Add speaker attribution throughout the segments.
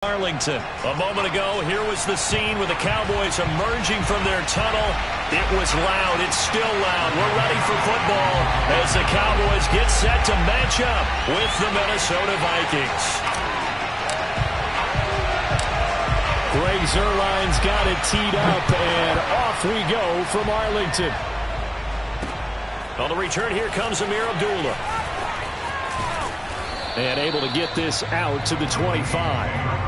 Speaker 1: Arlington. A moment ago, here was the scene with the Cowboys emerging from their tunnel. It was loud. It's still loud. We're ready for football as the Cowboys get set to match up with the Minnesota Vikings.
Speaker 2: Greg Zuerlein's got it teed up, and off we go from Arlington.
Speaker 1: On the return, here comes Ameer Abdullah.
Speaker 2: And able to get this out to the 25.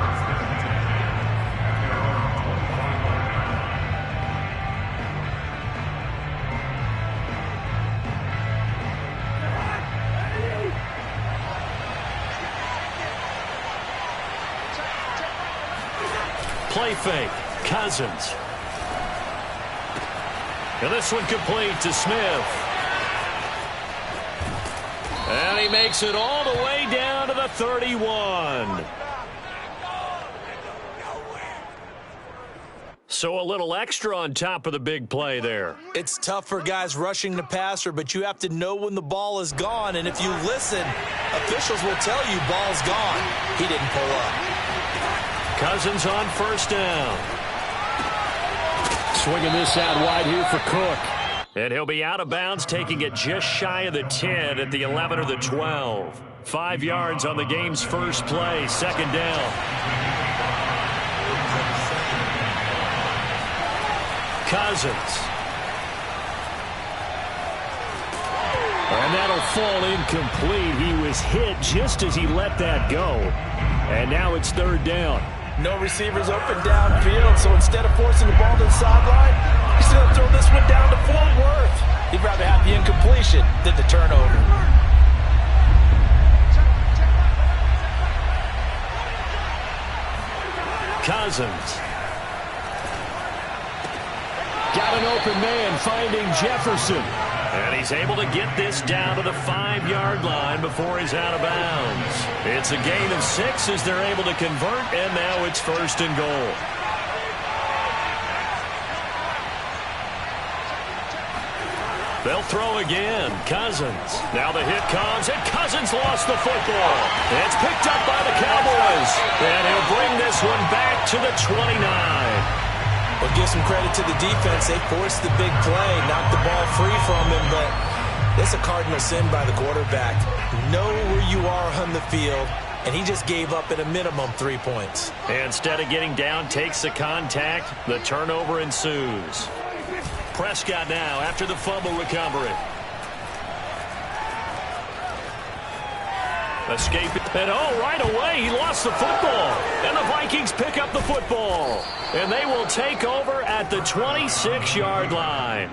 Speaker 1: Play fake. Cousins. And this one complete to Smith. And he makes it all the way down to the 31. So a little extra on top of the big play there.
Speaker 3: It's tough for guys rushing the passer, but you have to know when the ball is gone. And if you listen, officials will tell you ball's gone. He didn't pull up.
Speaker 1: Cousins on first down.
Speaker 2: Swinging this out wide here for Cook.
Speaker 1: And he'll be out of bounds, taking it just shy of the 10 at the 11 or the 12. 5 yards on the game's first play, second down. Cousins.
Speaker 2: And that'll fall incomplete. He was hit just as he let that go. And now it's third down.
Speaker 3: No receivers open downfield, so instead of forcing the ball to the sideline, he's going to throw this one down to Fort Worth. He'd rather have the incompletion than the turnover.
Speaker 1: Cousins.
Speaker 2: Got an open man finding Jefferson.
Speaker 1: And he's able to get this down to the 5-yard line before he's out of bounds. It's a gain of 6 as they're able to convert, and now it's first and goal. They'll throw again. Cousins. Now the hit comes, and Cousins lost the football. It's picked up by the Cowboys, and he'll bring this one back to the 29.
Speaker 3: Well, give some credit to the defense. They forced the big play, knocked the ball free from him, but it's a cardinal sin by the quarterback. Know where you are on the field, and he just gave up at a minimum 3 points.
Speaker 1: And instead of getting down, takes the contact. The turnover ensues. Prescott now after the fumble recovery. Escape. And right away, he lost the football. And the Vikings pick up the football. And they will take over at the 26-yard line.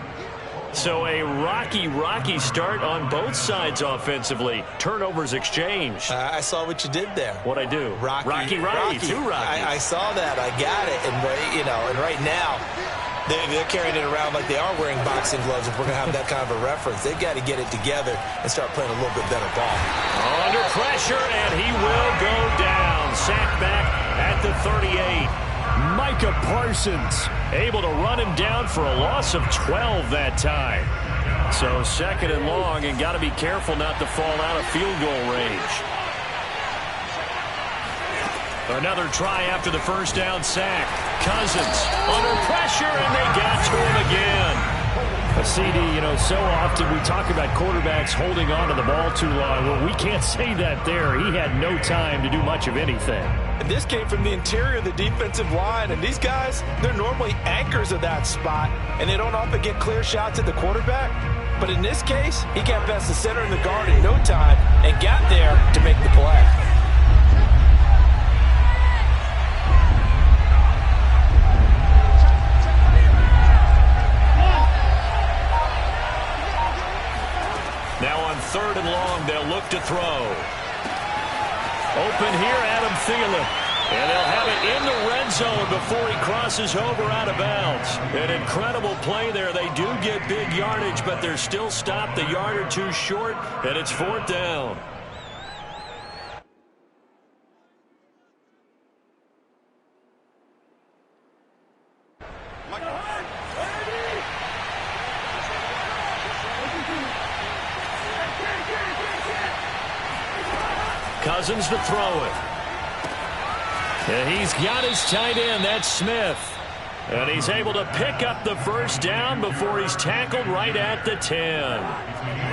Speaker 1: So a rocky start on both sides offensively. Turnovers exchanged.
Speaker 3: I saw what you did there.
Speaker 1: What'd I do? Rocky. Too rocky.
Speaker 3: I saw that. I got it. And right now, they're carrying it around like they are wearing boxing gloves. If we're going to have that kind of a reference, they've got to get it together and start playing a little bit better ball.
Speaker 1: Under pressure, and he will go down. Sacked back at the 38.
Speaker 2: Micah Parsons
Speaker 1: able to run him down for a loss of 12 that time. So second and long, and got to be careful not to fall out of field goal range. Another try after the first down sack. Cousins under pressure, and they got to him again.
Speaker 2: CD, so often we talk about quarterbacks holding on to the ball too long. Well, we can't say that there. He had no time to do much of anything.
Speaker 3: And this came from the interior of the defensive line, and these guys, they're normally anchors of that spot, and they don't often get clear shots at the quarterback. But in this case, he got past the center and the guard in no time and got there to make the play.
Speaker 1: Now on third and long, they'll look to throw. Open here, Adam Thielen. And they'll have it in the red zone before he crosses over out of bounds. An incredible play there. They do get big yardage, but they're still stopped a yard or two short, and it's fourth down. Cousins to throw it.
Speaker 2: And he's got his tight end. That's Smith. And he's able to pick up the first down before he's tackled right at the 10.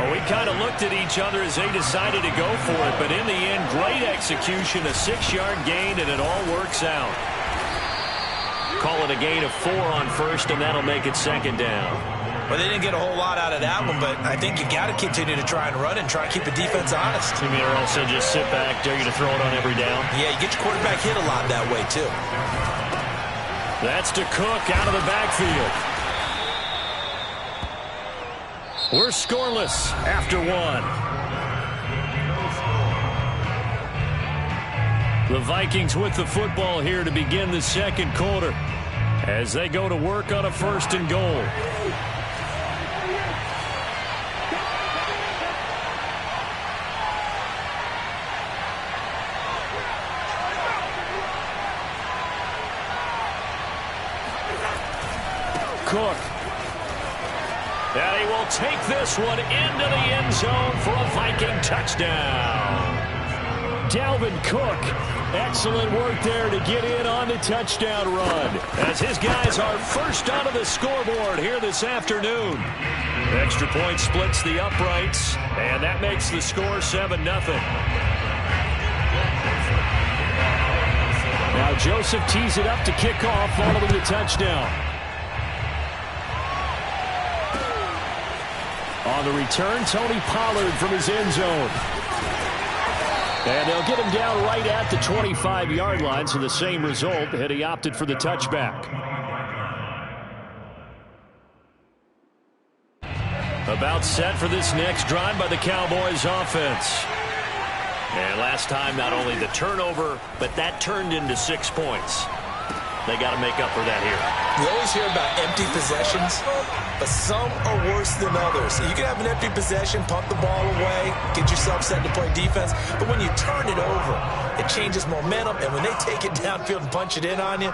Speaker 2: Well, we kind of looked at each other as they decided to go for it, but in the end, great execution, a 6-yard gain, and it all works out. Call it a gain of 4 on first, and that'll make it second down.
Speaker 3: Well, they didn't get a whole lot out of that one, but I think you got to continue to try and run and try and keep the defense honest.
Speaker 2: You mean or also just sit back, dare you to throw it on every down?
Speaker 3: Yeah, you get your quarterback hit a lot that way, too.
Speaker 2: That's to Cook out of the backfield. We're scoreless after 1. The Vikings with the football here to begin the second quarter as they go to work on a 1st and goal. Cook. And he will take this one into the end zone for a Viking touchdown. Dalvin Cook, excellent work there to get in on the touchdown run as his guys are first onto the scoreboard here this afternoon. Extra point splits the uprights, and that makes the score 7-0. Now Joseph tees it up to kick off following the touchdown. On the return, Tony Pollard from his end zone. And they'll get him down right at the 25-yard line, so the same result, had he opted for the touchback. About set for this next drive by the Cowboys offense. And last time, not only the turnover, but that turned into 6 points. They got to make up for that here.
Speaker 3: We always hear about empty possessions, but some are worse than others. You can have an empty possession, pump the ball away, get yourself set to play defense, but when you turn it over, it changes momentum, and when they take it downfield and punch it in on you,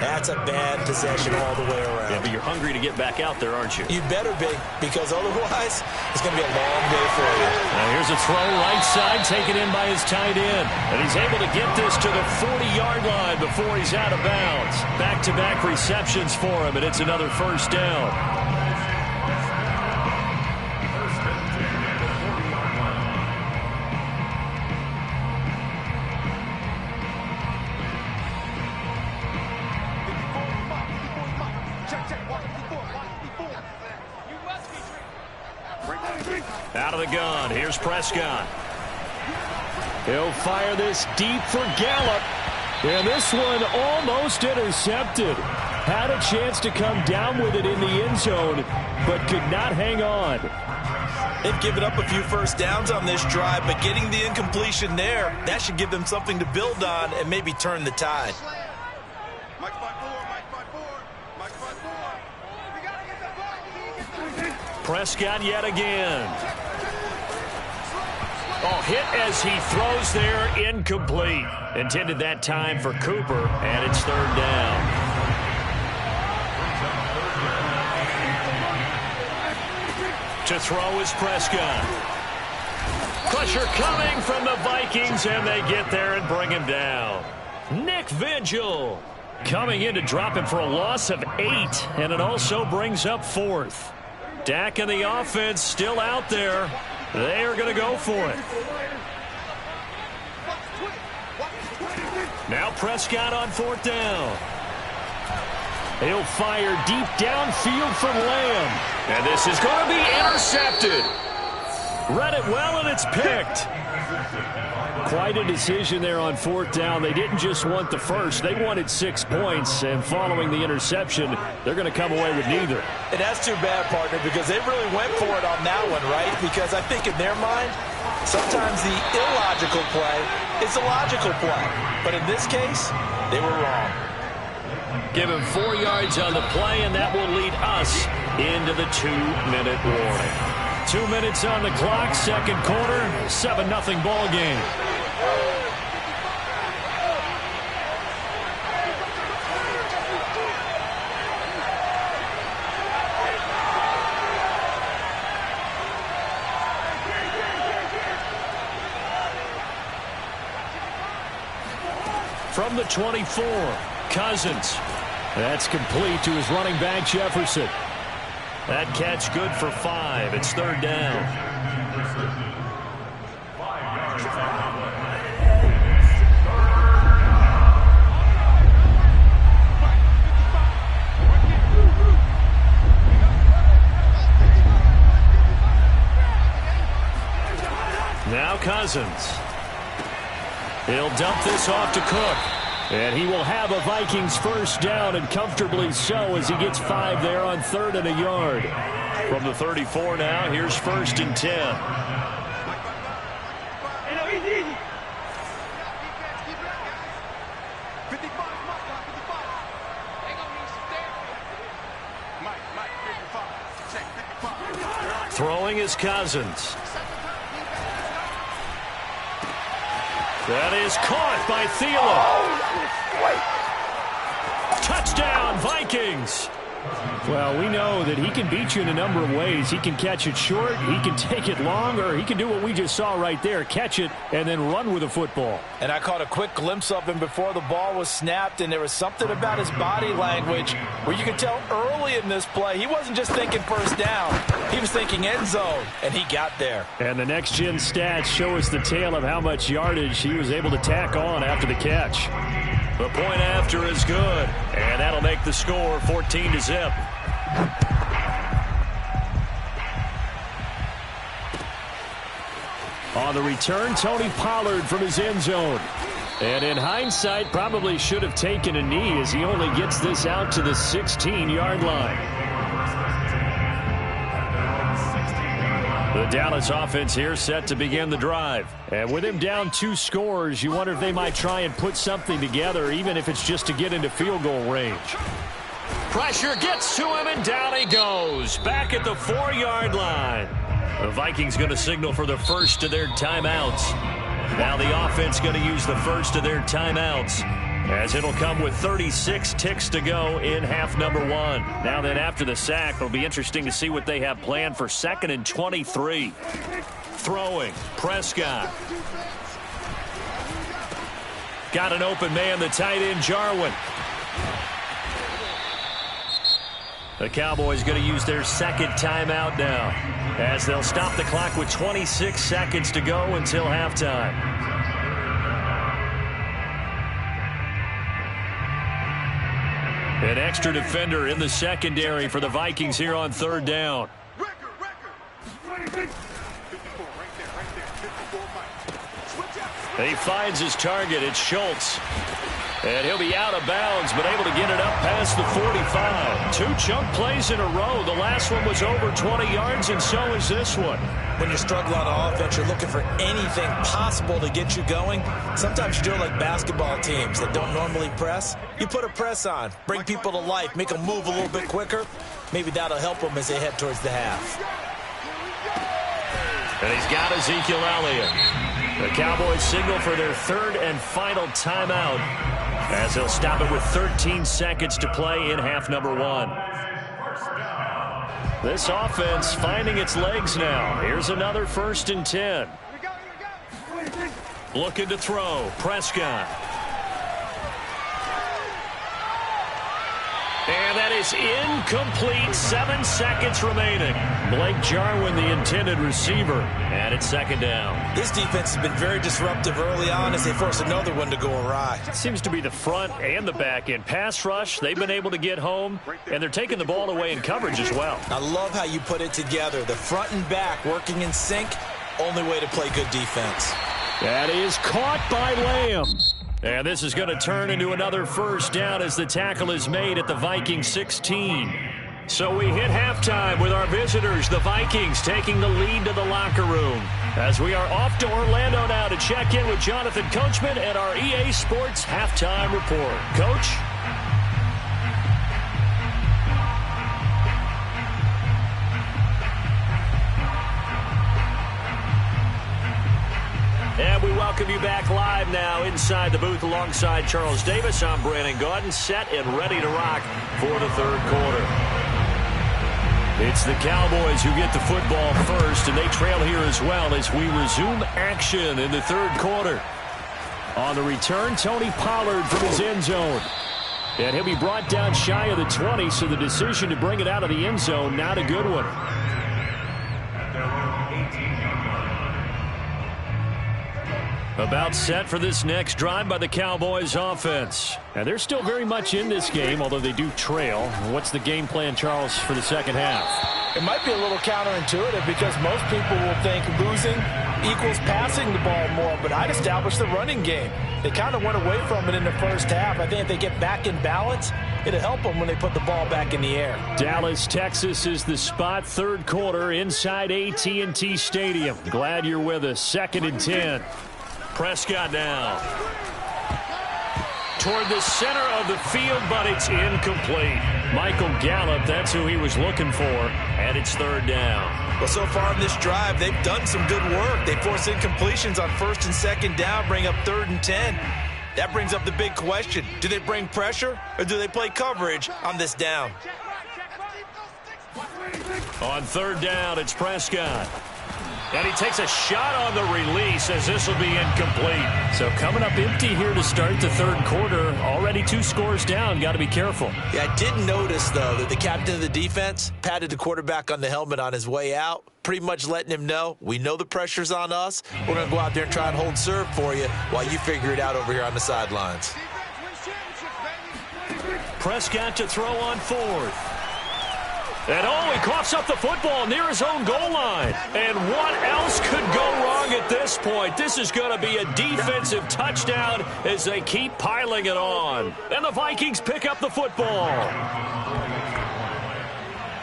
Speaker 3: that's a bad possession all the way around.
Speaker 2: Yeah, but you're hungry to get back out there, aren't you?
Speaker 3: You better be, because otherwise, it's going to be a long day for you.
Speaker 2: Now here's a throw right side, taken in by his tight end. And he's able to get this to the 40-yard line before he's out of bounds. Back-to-back receptions for him, and it's another first down. Out of the gun, here's Prescott. He'll fire this deep for Gallup. And this one almost intercepted. Had a chance to come down with it in the end zone, but could not hang on.
Speaker 3: They've given up a few first downs on this drive, but getting the incompletion there, that should give them something to build on and maybe turn the tide.
Speaker 2: Prescott yet again. Oh, hit as he throws there, incomplete. Intended that time for Cooper, and it's 3rd down. To throw is Prescott. Pressure coming from the Vikings, and they get there and bring him down. Nick Vigil coming in to drop him for a loss of 8, and it also brings up 4th. Dak and the offense still out there. They are going to go for it. Now Prescott on 4th down. He'll fire deep downfield from Lamb. And this is going to be intercepted. Read it well, and it's picked. Quite a decision there on 4th down. They didn't just want the first. They wanted 6 points, and following the interception, they're going to come away with neither.
Speaker 3: And that's too bad, partner, because they really went for it on that one, right? Because I think in their mind, sometimes the illogical play is a logical play. But in this case, they were wrong.
Speaker 2: Give him 4 yards on the play, and that will lead us into the 2-minute warning. 2 minutes on the clock, second quarter, 7-0 ball game. from the 24. Cousins. That's complete to his running back, Jefferson. That catch good for 5. It's third down. Now Cousins. He'll dump this off to Cook. And he will have a Vikings first down, and comfortably so, as he gets 5 there on 3rd and a yard. From the 34 now, here's 1st and 10. Throwing is Cousins. That is caught by Thielen. Touchdown, Vikings. Well, we know that he can beat you in a number of ways. He can catch it short, he can take it long, or he can do what we just saw right there, catch it and then run with the football.
Speaker 3: And I caught a quick glimpse of him before the ball was snapped, and there was something about his body language where you could tell early in this play he wasn't just thinking first down. He was thinking end zone, and he got there.
Speaker 2: And the next-gen stats show us the tale of how much yardage he was able to tack on after the catch. The point after is good, and that'll make the score 14-0. On the return, Tony Pollard from his end zone. And in hindsight, probably should have taken a knee as he only gets this out to the 16-yard line. The Dallas offense here set to begin the drive. And with him down 2 scores, you wonder if they might try and put something together, even if it's just to get into field goal range. Pressure gets to him, and down he goes. Back at the 4-yard line. The Vikings going to signal for the first of their timeouts. Now the offense going to use the first of their timeouts, as it'll come with 36 ticks to go in half number 1. Now then, after the sack, it'll be interesting to see what they have planned for 2nd and 23. Throwing, Prescott. Got an open man, the tight end, Jarwin. The Cowboys going to use their 2nd timeout now, as they'll stop the clock with 26 seconds to go until halftime. An extra defender in the secondary for the Vikings here on 3rd down. He finds his target. It's Schultz. And he'll be out of bounds, but able to get it up past the 45. 2 chunk plays in a row. The last one was over 20 yards, and so is this one.
Speaker 3: When you struggle on offense, you're looking for anything possible to get you going. Sometimes you do it like basketball teams that don't normally press. You put a press on, bring people to life, make them move a little bit quicker. Maybe that'll help them as they head towards the half.
Speaker 2: And he's got Ezekiel Elliott. The Cowboys signal for their 3rd and final timeout, as they'll stop it with 13 seconds to play in half number 1. This offense finding its legs now. Here's another 1st and 10. Looking to throw. Prescott. And that is incomplete. 7 seconds remaining. Blake Jarwin, the intended receiver. And it's 2nd down.
Speaker 3: This defense has been very disruptive early on as they force another one to go awry.
Speaker 2: It seems to be the front and the back end. Pass rush, they've been able to get home, and they're taking the ball away in coverage as well.
Speaker 3: I love how you put it together. The front and back working in sync. Only way to play good defense.
Speaker 2: That is caught by Lamb. And this is going to turn into another first down as the tackle is made at the Vikings 16. So we hit halftime with our visitors, the Vikings, taking the lead to the locker room. As we are off to Orlando now to check in with Jonathan Coachman and our EA Sports Halftime Report. Coach? And we welcome you back live now inside the booth alongside Charles Davis. I'm Brandon Gaudin, set and ready to rock for the 3rd quarter. It's the Cowboys who get the football first, and they trail here as well as we resume action in the 3rd quarter. On the return, Tony Pollard from his end zone. And he'll be brought down shy of the 20, so the decision to bring it out of the end zone, not a good one. About set for this next drive by the Cowboys offense. And they're still very much in this game, although they do trail. What's the game plan, Charles, for the second half?
Speaker 3: It might be a little counterintuitive because most people will think losing equals passing the ball more, but I'd establish the running game. They kind of went away from it in the first half. I think if they get back in balance, it'll help them when they put the ball back in the air.
Speaker 2: Dallas, Texas is the spot, third quarter inside AT&T Stadium. Glad you're with us. 2nd and 10. Prescott now toward the center of the field, but it's incomplete. Michael Gallup, that's who he was looking for, and it's 3rd down.
Speaker 3: Well, so far in this drive, they've done some good work. They force incompletions on 1st and 2nd down, bring up 3rd and 10. That brings up the big question. Do they bring pressure or do they play coverage on this down?
Speaker 2: On 3rd down, it's Prescott. And he takes a shot on the release as this will be incomplete. So coming up empty here to start the 3rd quarter. Already 2 scores down. Got to be careful.
Speaker 3: Yeah, I did notice, though, that the captain of the defense patted the quarterback on the helmet on his way out, pretty much letting him know, we know the pressure's on us. We're going to go out there and try and hold serve for you while you figure it out over here on the sidelines.
Speaker 2: Prescott to throw on 4th. And he coughs up the football near his own goal line. And what else could go wrong at this point? This is going to be a defensive touchdown as they keep piling it on. And the Vikings pick up the football.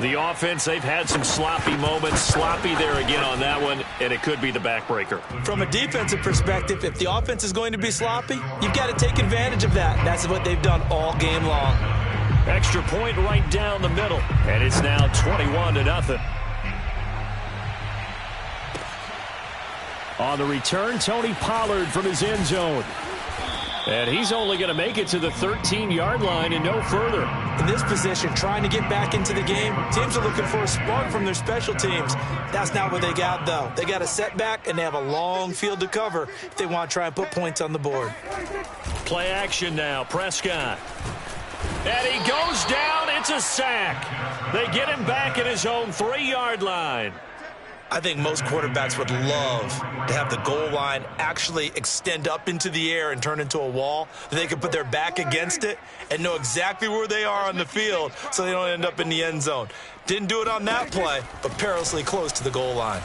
Speaker 2: The offense, they've had some sloppy moments. Sloppy there again on that one, and it could be the backbreaker.
Speaker 3: From a defensive perspective, if the offense is going to be sloppy, you've got to take advantage of that. That's what they've done all game long.
Speaker 2: Extra point right down the middle, and it's now 21-0. On the return, Tony Pollard from his end zone. And he's only going to make it to the 13-yard line and no further.
Speaker 3: In this position, trying to get back into the game, teams are looking for a spark from their special teams. That's not what they got, though. They got a setback, and they have a long field to cover if they want to try and put points on the board.
Speaker 2: Play action now, Prescott. And he goes down. It's a sack. They get him back at his own 3-yard line.
Speaker 3: I think most quarterbacks would love to have the goal line actually extend up into the air and turn into a wall. They can put their back against it and know exactly where they are on the field so they don't end up in the end zone. Didn't do it on that play, but perilously close to the goal line.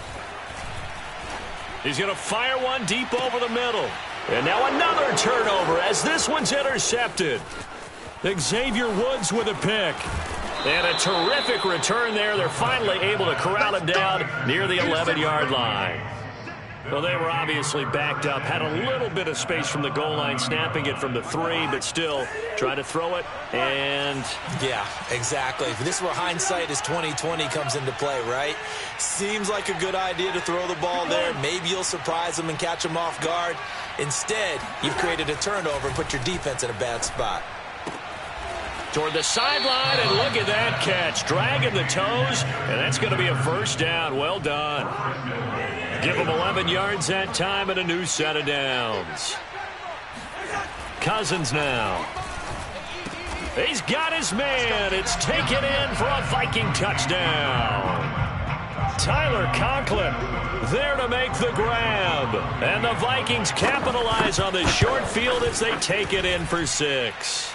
Speaker 2: He's going to fire one deep over the middle. And now another turnover as this one's intercepted. Xavier Woods with a pick. And a terrific return there. They're finally able to corral him down near the 11-yard line. Well, they were obviously backed up. Had a little bit of space from the goal line, snapping it from the 3, but still trying to throw it. And
Speaker 3: yeah, exactly. This is where hindsight is 20/20 comes into play, right? Seems like a good idea to throw the ball there. Maybe you'll surprise them and catch them off guard. Instead, you've created a turnover and put your defense in a bad spot.
Speaker 2: Toward the sideline, and look at that catch. Dragging the toes, and that's going to be a 1st down. Well done. Give them 11 yards that time and a new set of downs. Cousins now. He's got his man. It's taken in for a Viking touchdown. Tyler Conklin there to make the grab. And the Vikings capitalize on the short field as they take it in for 6.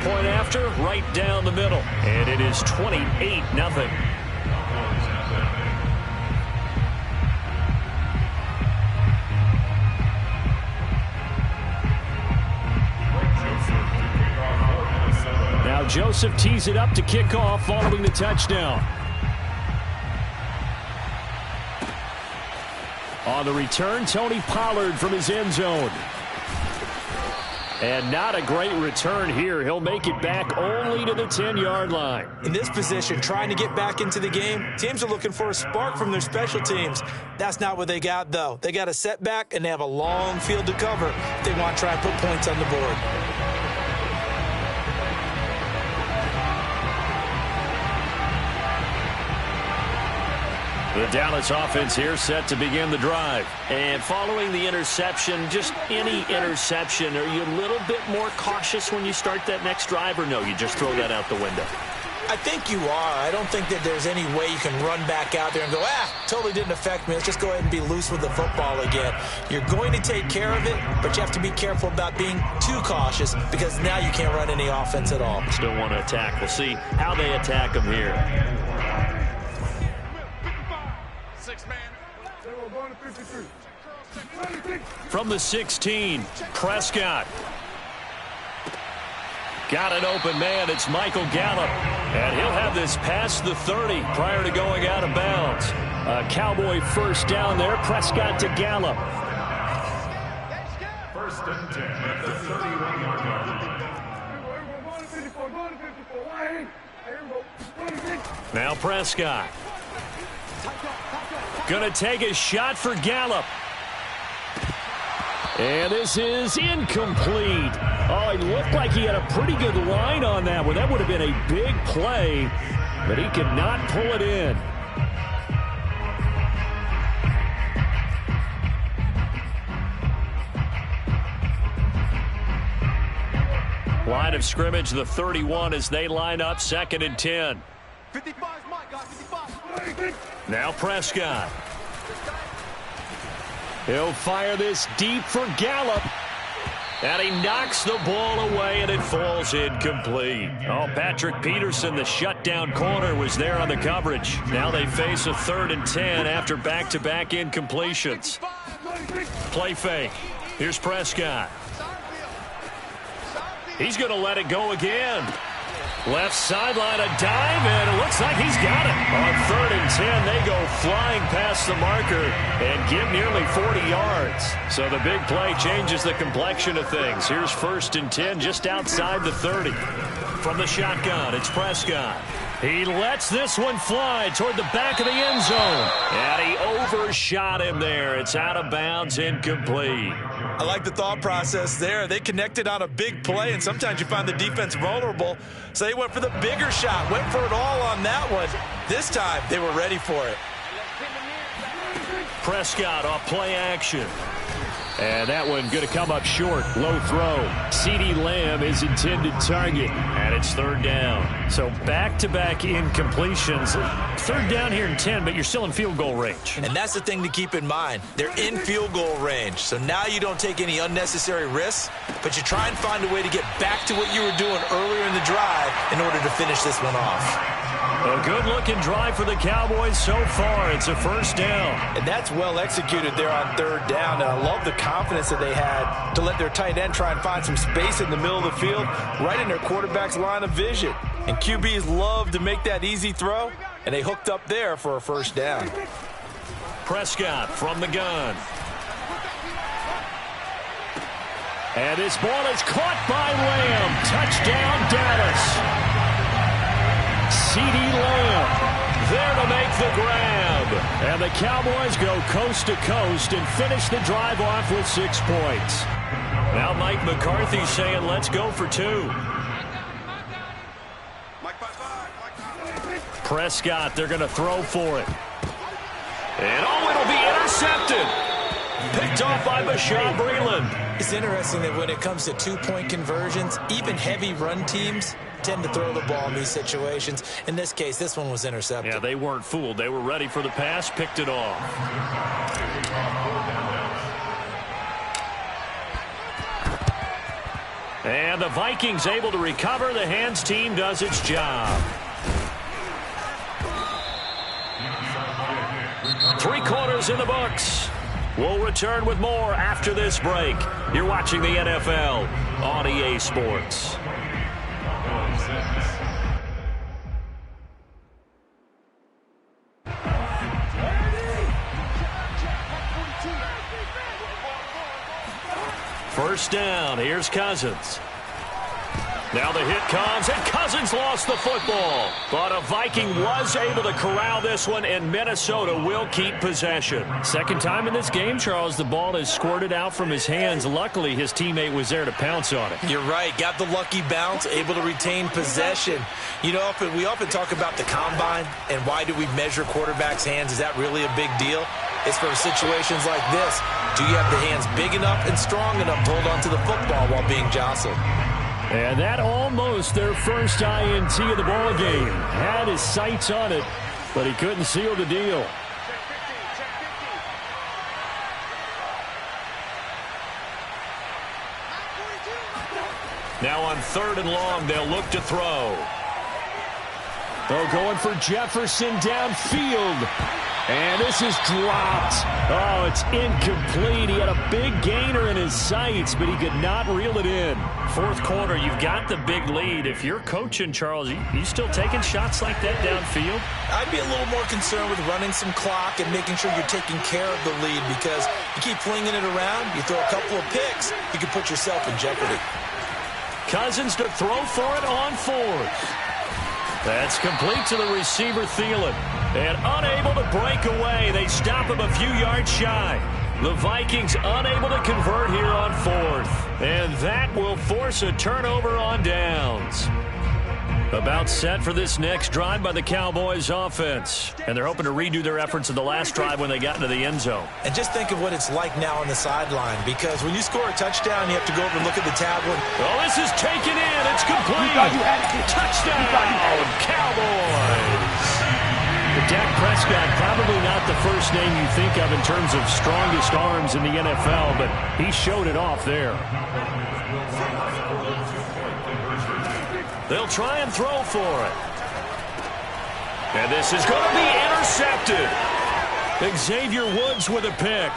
Speaker 2: Point after, right down the middle. And it is 28-0. Now Joseph tees it up to kick off following the touchdown. On the return, Tony Pollard from his end zone. And not a great return here. He'll make it back only to the 10-yard line.
Speaker 3: In this position, trying to get back into the game, teams are looking for a spark from their special teams. That's not what they got, though. They got a setback, and they have a long field to cover if they want to try and put points on the board.
Speaker 1: The Dallas offense here set to begin the drive.
Speaker 2: And following the interception, just any interception, are you a little bit more cautious when you start that next drive, or no, you just throw that out the window?
Speaker 3: I think you are. I don't think that there's any way you can run back out there and go, totally didn't affect me. Let's just go ahead and be loose with the football again. You're going to take care of it, but you have to be careful about being too cautious because now you can't run any offense at all.
Speaker 2: Still want to attack. We'll see how they attack them here.
Speaker 1: From the 16, Prescott. Got an open man. It's Michael Gallup. And he'll have this past the 30 prior to going out of bounds. A Cowboy first down there. Prescott to Gallup.
Speaker 4: First and 10 at the 31-yard line.
Speaker 1: Now Prescott. Gonna take a shot for Gallup. And this is incomplete. Oh, it looked like he had a pretty good line on that one. That would have been a big play, but he could not pull it in. Line of scrimmage, the 31 as they line up, 2nd and 10.
Speaker 4: 55, Mike, guys, 55.
Speaker 1: Now Prescott. He'll fire this deep for Gallup. And he knocks the ball away, and it falls incomplete. Oh, Patrick Peterson, the shutdown corner, was there on the coverage. Now they face a 3rd and 10 after back-to-back incompletions. Play fake. Here's Prescott. He's going to let it go again. Left sideline, a dive, and it looks like he's got it. On 3rd and 10, they go flying past the marker and get nearly 40 yards. So the big play changes the complexion of things. Here's 1st and 10 just outside the 30. From the shotgun, it's Prescott. He lets this one fly toward the back of the end zone. And he overshot him there. It's out of bounds, incomplete.
Speaker 3: I like the thought process there. They connected on a big play, and sometimes you find the defense vulnerable. So they went for the bigger shot, went for it all on that one. This time, they were ready for it.
Speaker 1: Prescott off play action. And that one going to come up short. Low throw. CeeDee Lamb is intended target. And it's 3rd down. So back-to-back incompletions. 3rd down here in 10, but you're still in field goal range.
Speaker 3: And that's the thing to keep in mind. They're in field goal range. So now you don't take any unnecessary risks, but you try and find a way to get back to what you were doing earlier in the drive in order to finish this one off.
Speaker 1: A good-looking drive for the Cowboys so far. It's a 1st down.
Speaker 3: And that's well executed there on 3rd down. And I love the confidence that they had to let their tight end try and find some space in the middle of the field, right in their quarterback's line of vision. And QBs love to make that easy throw, and they hooked up there for a 1st down.
Speaker 1: Prescott from the gun. And this ball is caught by Lamb. Touchdown, Dallas. CeeDee Lamb there to make the grab. And the Cowboys go coast to coast and finish the drive off with 6 points. Now Mike McCarthy saying, let's go for 2. Prescott, they're going to throw for it. And it'll be intercepted. Picked off by Bashaud Breeland.
Speaker 3: It's interesting that when it comes to 2-point conversions, even heavy run teams tend to throw the ball in these situations. In this case, this one was intercepted.
Speaker 1: Yeah, they weren't fooled. They were ready for the pass, picked it off. And the Vikings able to recover. The hands team does its job. 3 quarters in the books. We'll return with more after this break. You're watching the NFL on EA Sports. First down. Here's Cousins. Now the hit comes, and Cousins lost the football. But a Viking was able to corral this one, and Minnesota will keep possession.
Speaker 2: Second time in this game, Charles, the ball has squirted out from his hands. Luckily, his teammate was there to pounce on it.
Speaker 3: You're right. Got the lucky bounce, able to retain possession. You know, we often talk about the combine, and why do we measure quarterbacks' hands? Is that really a big deal? It's for situations like this. Do you have the hands big enough and strong enough to hold on to the football while being jostled?
Speaker 2: And that almost their first INT of the ball game. Had his sights on it, but he couldn't seal the deal.
Speaker 1: Now on 3rd and long, they'll look to throw.
Speaker 2: Oh, going for Jefferson downfield. And this is dropped. Oh, it's incomplete. He had a big gainer in his sights, but he could not reel it in.
Speaker 1: Fourth quarter, you've got the big lead. If you're coaching, Charles, you still taking shots like that downfield?
Speaker 3: I'd be a little more concerned with running some clock and making sure you're taking care of the lead, because you keep flinging it around, you throw a couple of picks, you can put yourself in jeopardy.
Speaker 1: Cousins to throw for it on 4th. That's complete to the receiver, Thielen. And unable to break away. They stop him a few yards shy. The Vikings unable to convert here on 4th. And that will force a turnover on downs. About set for this next drive by the Cowboys offense. And they're hoping to redo their efforts in the last drive when they got into the end zone.
Speaker 3: And just think of what it's like now on the sideline, because when you score a touchdown, you have to go over and look at the tablet.
Speaker 1: Oh, this is taken in. It's complete. Touchdown, Cowboys.
Speaker 2: Dak Prescott, probably not the first name you think of in terms of strongest arms in the NFL, but he showed it off there.
Speaker 1: They'll try and throw for it. And this is going to be intercepted. Xavier Woods with a pick.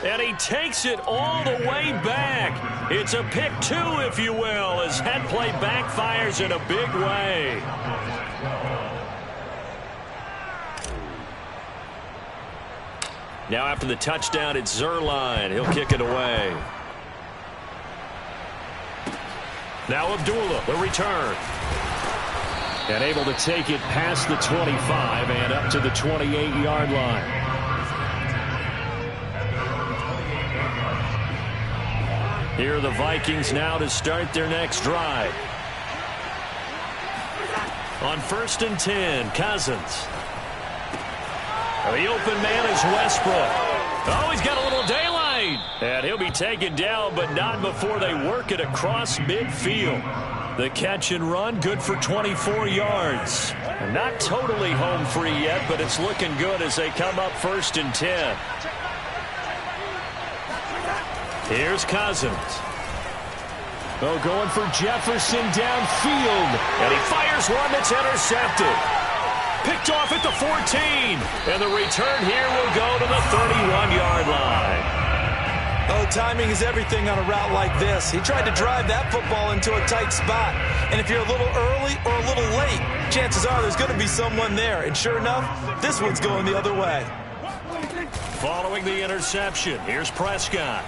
Speaker 1: And he takes it all the way back. It's a pick 2, if you will, as head play backfires in a big way. Now after the touchdown, it's Zuerlein. He'll kick it away. Now Abdullah, the return.
Speaker 2: And able to take it past the 25 and up to the 28-yard line.
Speaker 1: Here are the Vikings now to start their next drive. On 1st and 10, Cousins. The open man is Westbrook. Oh, he's got a little daylight. And he'll be taken down, but not before they work it across midfield. The catch and run, good for 24 yards. Not totally home free yet, but it's looking good as they come up 1st and 10. Here's Cousins.
Speaker 2: Oh, going for Jefferson downfield.
Speaker 1: And he fires one that's intercepted. Picked off at the 14. And the return here will go to the 31-yard line.
Speaker 3: Oh, timing is everything on a route like this. He tried to drive that football into a tight spot. And if you're a little early or a little late, chances are there's going to be someone there. And sure enough, this one's going the other way.
Speaker 1: Following the interception, here's Prescott.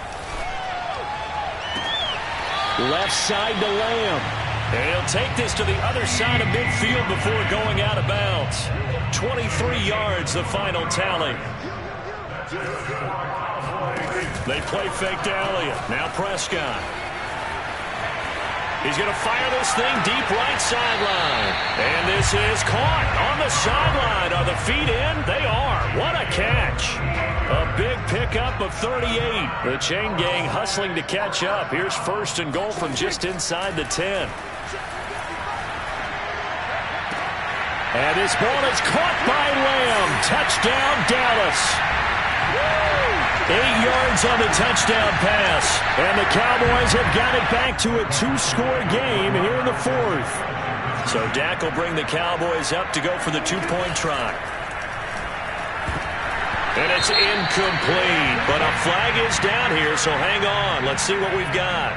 Speaker 2: Left side to Lamb.
Speaker 1: And he'll take this to the other side of midfield before going out of bounds. 23 yards, the final tally. They play fake to Elliott. Now Prescott. He's going to fire this thing deep right sideline. And this is caught on the sideline. Are the feet in? They are. What a catch. A big pickup of 38. The chain gang hustling to catch up. Here's 1st and goal from just inside the 10.
Speaker 2: And this ball is caught by Lamb. Touchdown, Dallas. 8 yards on the touchdown pass. And the Cowboys have got it back to a 2-score game here in the 4th.
Speaker 1: So Dak will bring the Cowboys up to go for the 2-point try. And it's incomplete. But a flag is down here, so hang on. Let's see what we've got.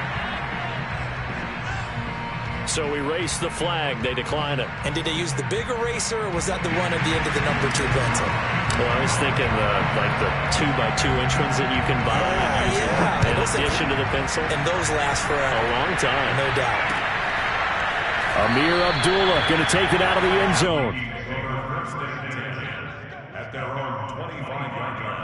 Speaker 1: So erase the flag. They decline it.
Speaker 3: And did they use the big eraser, or was that the one at the end of the number 2 pencil?
Speaker 1: Well, I was thinking like the 2x2 inch ones that you can buy.
Speaker 3: Yeah.
Speaker 1: In addition to the pencil.
Speaker 3: And those last forever.
Speaker 1: A long time.
Speaker 3: No doubt.
Speaker 2: Amir Abdullah going to take it out of the end zone.
Speaker 4: At their own 25-yard line.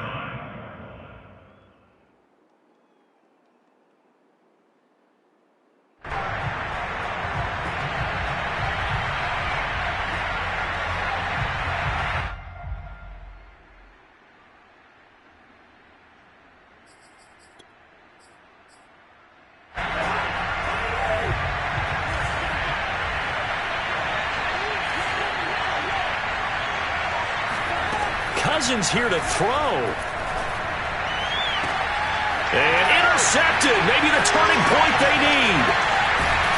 Speaker 1: Cousins here to throw. And intercepted. Maybe the turning point they need.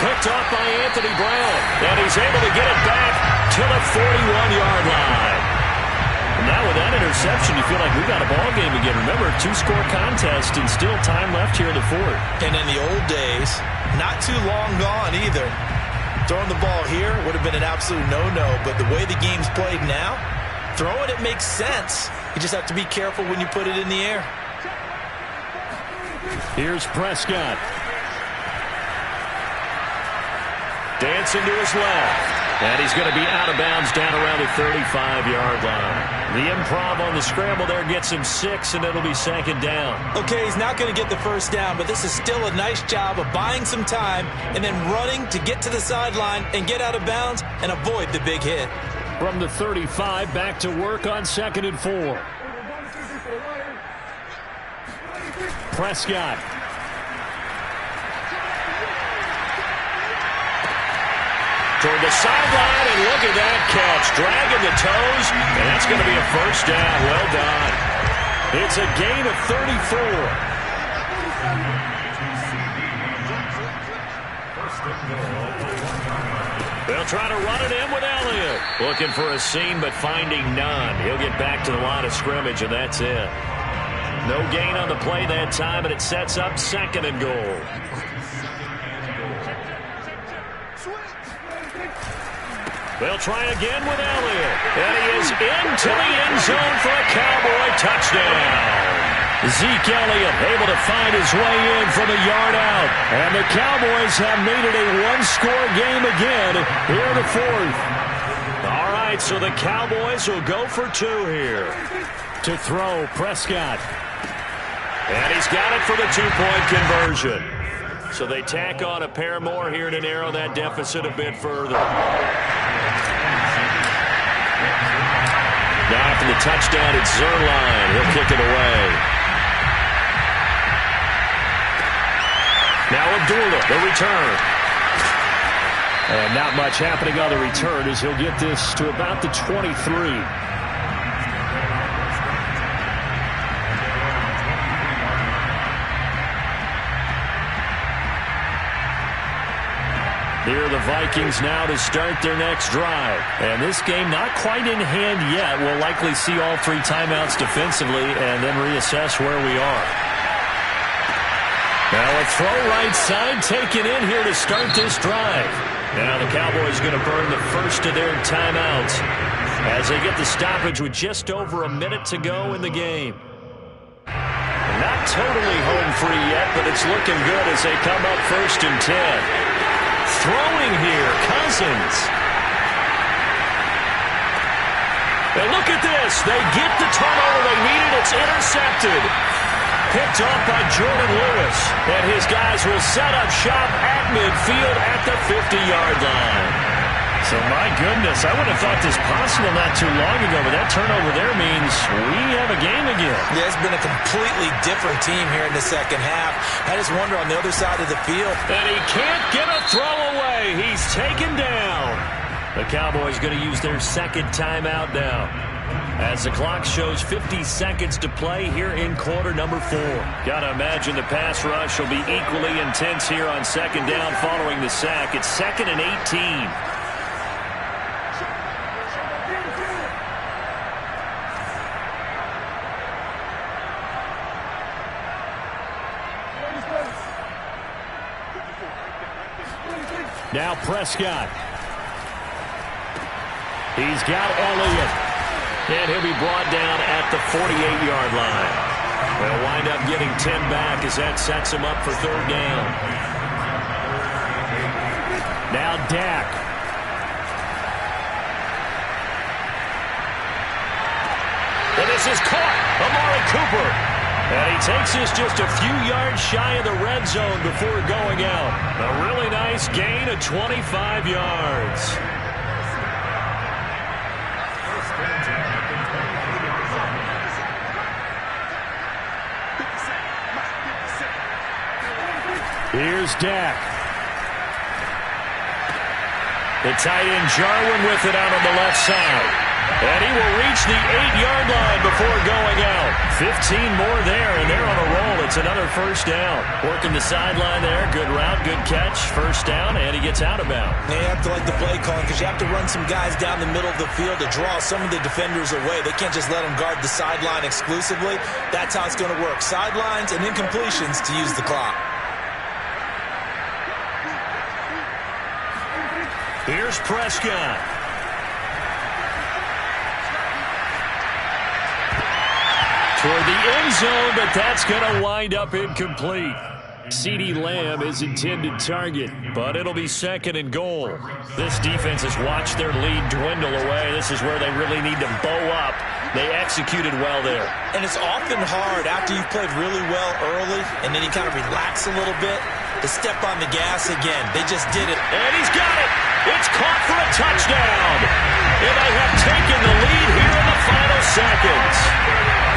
Speaker 1: Picked off by Anthony Brown. And he's able to get it back to the 41-yard line. And now with that interception, you feel like we got a ball game again. Remember, 2-score contest and still time left here in the fourth.
Speaker 3: And in the old days, not too long gone either. Throwing the ball here would have been an absolute no-no. But the way the game's played now, throwing it makes sense. You just have to be careful when you put it in the air.
Speaker 2: Here's Prescott.
Speaker 1: Dancing to his left. And he's going to be out of bounds down around the 35-yard line. The improv on the scramble there gets him 6, and it'll be second down.
Speaker 3: Okay, he's not going to get the first down, but this is still a nice job of buying some time and then running to get to the sideline and get out of bounds and avoid the big hit.
Speaker 2: From the 35, back to work on 2nd and 4. Prescott.
Speaker 1: Toward the sideline, and look at that catch. Dragging the toes, and that's going to be a first down. Well done. It's a gain of 34. They'll try to run it in with Elliott. Looking for a seam, but finding none. He'll get back to the line of scrimmage, and that's it. No gain on the play that time, and it sets up 2nd and goal. They'll try again with Elliott. And he is into the end zone for a Cowboy touchdown. Zeke Elliott able to find his way in from a yard out. And the Cowboys have made it a one-score game again here in the fourth. All right, so the Cowboys will go for 2 here.
Speaker 2: To throw, Prescott.
Speaker 1: And he's got it for the 2-point conversion. So they tack on a pair more here to narrow that deficit a bit further. Now after the touchdown, it's Zuerlein. He'll kick it away. Now Abdullah, the return.
Speaker 2: And not much happening on the return as he'll get this to about the 23.
Speaker 1: Here are the Vikings now to start their next drive.
Speaker 2: And this game not quite in hand yet. We'll likely see all 3 timeouts defensively and then reassess where we are.
Speaker 1: Now a throw right side taken in here to start this drive. Now the Cowboys going to burn the first of their timeouts as they get the stoppage with just over a minute to go in the game. Not totally home free yet, but it's looking good as they come up 1st and 10. Throwing here, Cousins. And look at this. They get the turnover they needed. It's intercepted. Picked off by Jordan Lewis. And his guys will set up shop at midfield at the 50-yard line.
Speaker 2: So, my goodness, I would have thought this possible not too long ago, but that turnover there means we have a game again.
Speaker 3: Yeah, it's been a completely different team here in the second half. I just wonder on the other side of the field.
Speaker 1: And he can't get a throw away. He's taken down. The Cowboys going to use their 2nd timeout now, as the clock shows 50 seconds to play here in quarter number 4. Got to imagine the pass rush will be equally intense here on 2nd down following the sack. It's 2nd and 18.
Speaker 2: Now Prescott. He's got Elliott.
Speaker 1: And he'll be brought down at the 48-yard line. They'll wind up getting 10 back as that sets him up for third down. Now Dak. And this is caught. Amari Cooper. And he takes this just a few yards shy of the red zone before going out. A really nice gain of 25 yards. Here's Dak. The tight end Jarwin with it out on the left side. And he will reach the 8-yard line before going out. 15 more there, and they're on a roll. It's another first down. Working the sideline there. Good route, good catch. First down, and he gets out of bounds.
Speaker 3: They have to like the play calling because you have to run some guys down the middle of the field to draw some of the defenders away. They can't just let them guard the sideline exclusively. That's how it's going to work. Sidelines and incompletions to use the clock.
Speaker 1: Here's Prescott. Toward the end zone, but that's going to wind up incomplete. CeeDee Lamb is intended target, but it'll be second and goal. This defense has watched their lead dwindle away. This is where they really need to bow up. They executed well there.
Speaker 3: And it's often hard after you've played really well early and then you kind of relax a little bit to step on the gas again. They just did it.
Speaker 1: And he's got it. It's caught for a touchdown. And they have taken the lead here in the final seconds.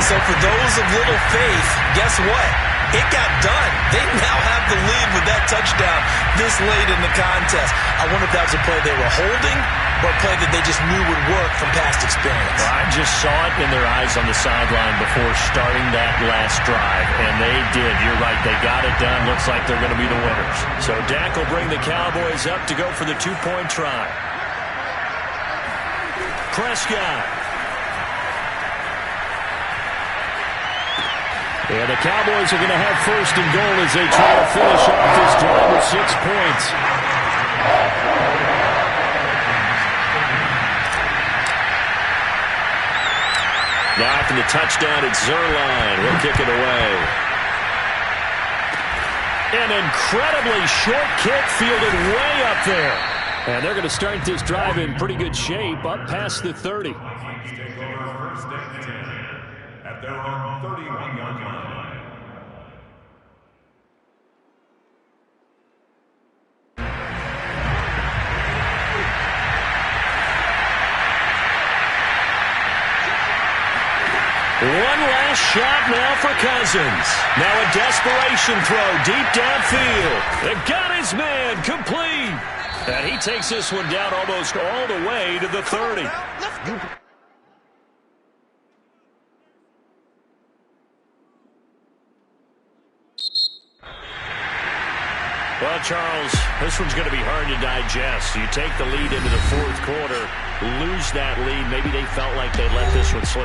Speaker 3: So for those of little faith, guess what? It got done. They now have the lead with that touchdown this late in the contest. I wonder if that was a play they were holding or a play that they just knew would work from past experience.
Speaker 1: Well, I just saw it in their eyes on the sideline before starting that last drive, and they did. You're right. They got it done. Looks like they're going to be the winners. So Dak will bring the Cowboys up to go for the two-point try. Prescott. And the Cowboys are going to have first and goal as they try to finish off this drive with 6 points. Now after the touchdown, it's Zuerlein. He'll kick it away. An incredibly short kick fielded way up there. And they're going to start this drive in pretty good shape up past the 30.
Speaker 4: At their own 31-yard line.
Speaker 1: One last shot now for Cousins. Now a desperation throw deep downfield. They got his man complete. And he takes this one down almost all the way to the 30. Well, Charles, this one's going to be hard to digest. You take the lead into the fourth quarter, lose that lead. Maybe they felt like they let this one slip